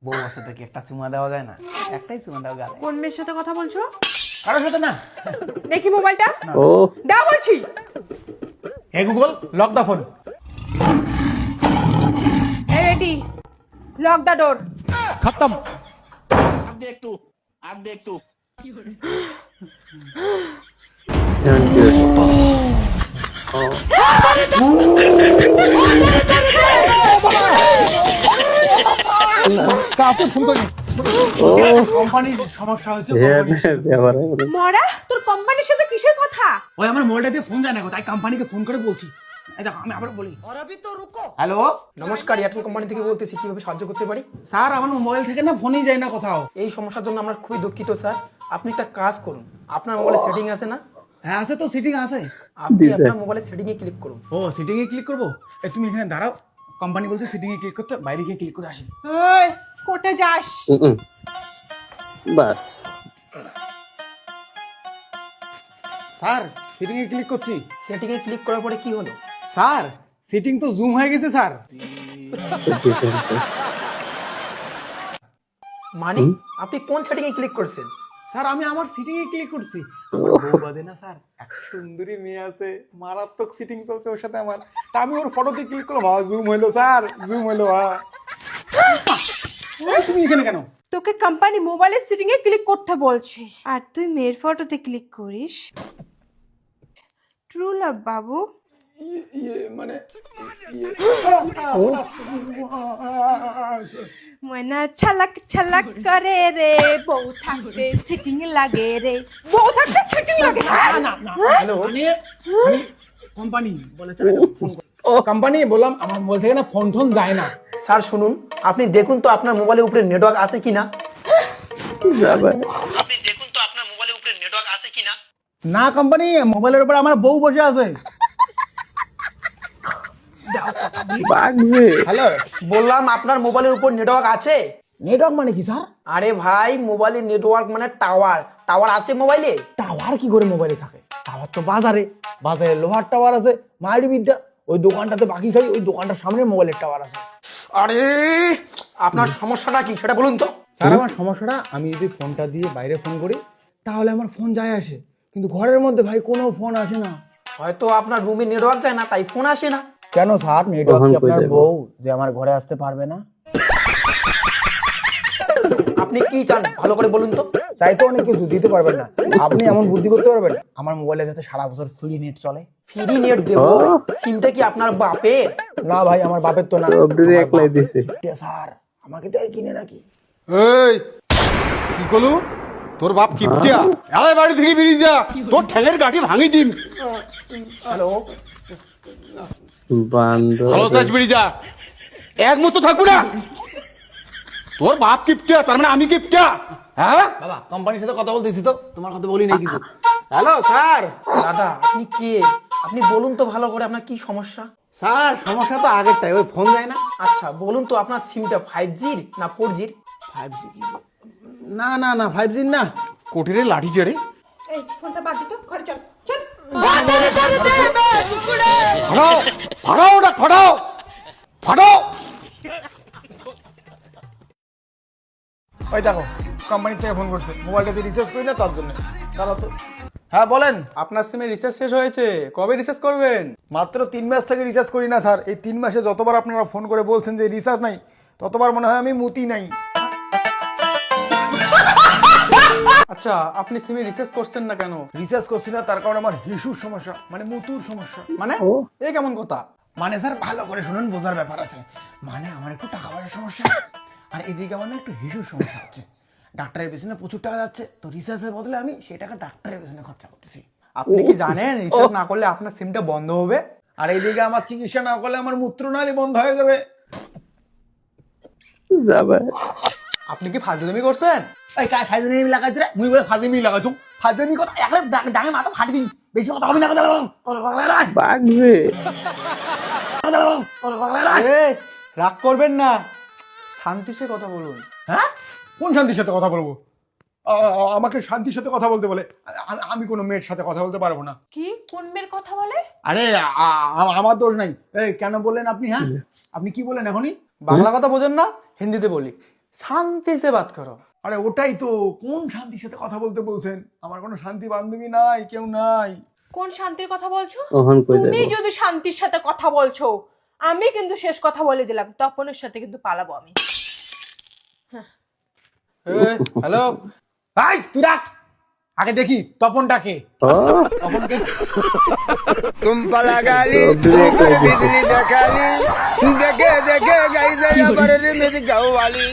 বউ আছে থেকে একটা চুমা দেওয়া যায় না? একটাই চুমা দেওয়া গালে। কোন মেয়ের সাথে কথা বলছো? কারোর সাথে না। দেখি মোবাইলটা। ও দাও বলছি। হে গুগল, লক দা ফোন। এই বেটি, লক দা ডোর। খতম। এখন কি কাউকে ফোন করি। কোম্পানির সমস্যা হয়েছে। মরা, তোর কোম্পানির সাথে কিসের কথা? ওই আমার মোবাইলটা দিয়ে ফোন যায় না, তাই কোম্পানিকে ফোন করে বলছি। এই দেখো, আমি আবার বলি। হ্যালো নমস্কার, এয়ারটেল কোম্পানি থেকে বলতেছি, কিভাবে সাহায্য করতে পারি? স্যার, আমার মোবাইল থেকে না ফোনই যায় না কোথাও। এই সমস্যার জন্য আমরা খুবই দুঃখিত স্যার। আপনি একটা কাজ করুন, আপনার মোবাইলে সেটিং আছে না? হ্যাঁ আছে তো, সিটিং আছে। আপনি আপনার মোবাইলে সেটিং এ ক্লিক করুন। ও, সিটিং এ ক্লিক করবো? তুমি এখানে দাঁড়াও, কোম্পানি বলছে সিটিং এ ক্লিক করতে, বাইরে গিয়ে ক্লিক করে আসি। ওই কোর্টে যাস। বাস স্যার, সিটিং এ ক্লিক করছি। সেটিং এ ক্লিক করার পরে কি হলো? স্যার, সিটিং তো জুম হয়ে গেছে স্যার। মানে আপনি কোন সেটিং এ ক্লিক করছেন? স্যার, আমি আমার সিটিং এ ক্লিক করছি। আমার বউ বাদে না স্যার, এক সুন্দরী মেয়ে আছে, মারাত্মক সিটিং চলছে ওর সাথে আমার। তা আমি ওর ফটোতে ক্লিক করলাম, জুম হইলো স্যার, জুম হইলো। তুমি এখানে কেন? তোকে কোম্পানি মোবাইলের সেটিং এ ক্লিক করতে বলছে, আর তুই মেয়ের ফটোতে ক্লিক করিস। ট্রু লাভ বাবু। মানে ময়না ছলক ছলক করে রে, বউ থাকতে সেটিং লাগে রে, বউ থাকতে সেটিং লাগে। হ্যালো, আমি কোম্পানি বলেছে ফোন করো। কোম্পানি বললাম, আমার মোবাইল থেকে না ফোন টোন যায় না। স্যার শুনুন, আপনি দেখুন তো আপনার মোবাইলের উপরে নেটওয়ার্ক আছে কিনা। আপনি দেখুন তো আপনার মোবাইলের উপরে নেটওয়ার্ক আছে কিনা। না কোম্পানি, মোবাইলের উপর আমার বউ বসে আছে। হ্যালো, বললাম আপনার মোবাইলের উপর নেটওয়ার্ক আছে। নেটওয়ার্ক মানে কি স্যার? আরে ভাই, মোবাইলের নেটওয়ার্ক মানে টাওয়ার। টাওয়ার আছে মোবাইলে? টাওয়ার কি করে মোবাইলে থাকে? টাওয়ার তো বাজারে, বাজারে লোহার টাওয়ার আছে, মায়ের বিদ্যা। ওই দোকানটাতে বাকি খাই, ওই দোকানটার সামনে মোবাইলের টাওয়ার আছে। আরে আপনার সমস্যাটা কি সেটা বলুন তো। স্যার, আমার সমস্যাটা, আমি যদি ফোনটা দিয়ে বাইরে ফোন করি তাহলে আমার ফোন যায় আসে, কিন্তু ঘরের মধ্যে ভাই কোনো ফোন আসে না। হয়তো আপনার রুমে নেটওয়ার্ক যায় না, তাই ফোন আসে না। কেন স্যার, নেটওয়ার্ক কি আপনার বউ যে আমার ঘরে আসতে পারবে না? আপনি কি চান ভালো করে বলুন তো। চাই তো অনেক কিছু, দিতে পারবেন না। আপনি এমন বুদ্ধি করতে পারবেন আমার মোবাইলে যাতে সারা বছর ফ্রি নেট চলে? ফ্রি নেট দেবো? সিমটা কি আপনার বাপের? না ভাই, আমার বাপের তো না। একলাই দিছে। স্যার, আমাকে দেয় কিনে নাকি? এই কি কলু, তোর বাপ কিপটিয়া, আরে বাড়ি থেকে বেরিয়ে যা, তোর ঠ্যাঙের গাঁটি ভাঙি দিন। হ্যালো, বান্দর ভালো চাষ বেরিয়ে যা, এক মতো থাকবো না। তোর বাপ কিপটিয়া, তার মানে আমি কিপটিয়া? হ্যাঁ বাবা, কোম্পানির সাথে কথা বলতেছি তো, তোমার কথা বলি নাই কিছু। Hello sir. দাদা আপনি কে? আপনি বলুন তো ভালো করে আপনার কি সমস্যা। স্যার, সমস্যা তো আগেরটাই, ওই ফোন যায় না। আচ্ছা বলুন তো আপনার সিমটা 5G না 4G? 5G? না না না, 5G না। কোটিরে লাঠি চেড়ে এই ফোনটা বাদ দিত, ঘরে চল চল। ফাটাও, ফাটাও ওটা, ফাটাও, ফাটাও। ওই দেখো, কোম্পানি থেকে ফোন করছে, মোবাইলটাতে রিচার্জ করি না তার জন্য। দাঁড়াও তো। হ্যাঁ বলেন। আপনার সিমে রিচার্জ শেষ হয়েছে, কবে রিচার্জ করবেন? মাত্র 3 মাস থেকে রিচার্জ করি না স্যার। এই 3 মাসে যতবার আপনারা ফোন করে বলছেন যে রিচার্জ নাই, ততবার মনে হয় আমি মুতি নাই। আচ্ছা আপনি সিমে রিচার্জ করছেন না কেন? রিচার্জ করছি না তার কারণে আমার হিসুর সমস্যা, মানে মুতুর সমস্যা। মানে এ কেমন কথা? মানে স্যার, ভালো করে শুনুন, বোঝার ব্যাপার আছে। মানে আমার একটু টাকা পয়সার সমস্যা, আর এদিকে আমার না একটু হিসুর সমস্যা হচ্ছে। ডাক্তারের পেছনে প্রচুর টাকা যাচ্ছে, তো রিচার্জের বদলে আমি সেই টাকা ডাক্তারের পেছনে খরচা করতেছি। আপনি কি জানেন রিচার্জ না করলে আপনার সিমটা বন্ধ হবে? আর এইদিকে আমার চিকিৎসা না করলে আমার মূত্রনালী বন্ধ হয়ে যাবে। যাবে। আপনি কি ফাজলামি করছেন? এই কাই ফাইজলামি লাগাইছ রে? মুই বলে ফাইজলামি লাগাইছ? ফাইজলামি কথা একবারে ডাঙে মাথা ফাটি দিন। বেশি কথা হবে না, কথা বলুন। বাগবে। এ রাগ করবেন না, শান্তি সে কথা বলুন। হ্যাঁ, কোন শান্তির সাথে কথা বলবো? আমাকে শান্তির সাথে কথা বলতে বলে? আমি কোনো মেয়ের সাথে কথা বলতে পারবো না। কি কোন মেয়ের কথা বলে? আরে আমার দোষ নাই। এই কেন বললেন আপনি? হ্যাঁ, আপনি কি বললেন এখনই? বাংলা কথা বোঝেন না, হিন্দিতে বলি। শান্তি সে বাত করো। আরে ওটাই তো, কোন শান্তির সাথে কথা বলতে বলছেন? আমার কোনো শান্তি বান্ধবী নাই, কেউ নাই। কোন শান্তির কথা বলছো? ওহন কই তুমি যাবো? যদি শান্তির সাথে কথা বলছো, আমি কিন্তু শেষ কথা বলে দিলাম, তপনের সাথে কিন্তু পালাবো আমি। হ্যালো, ভাই তুই রাখ, আগে দেখি তপনটাকে। ও তপনকে तुम पला गाली ব্রেক লাই দিছে। बिजली दखाली देखे देखे गई मेरी गाँव वाली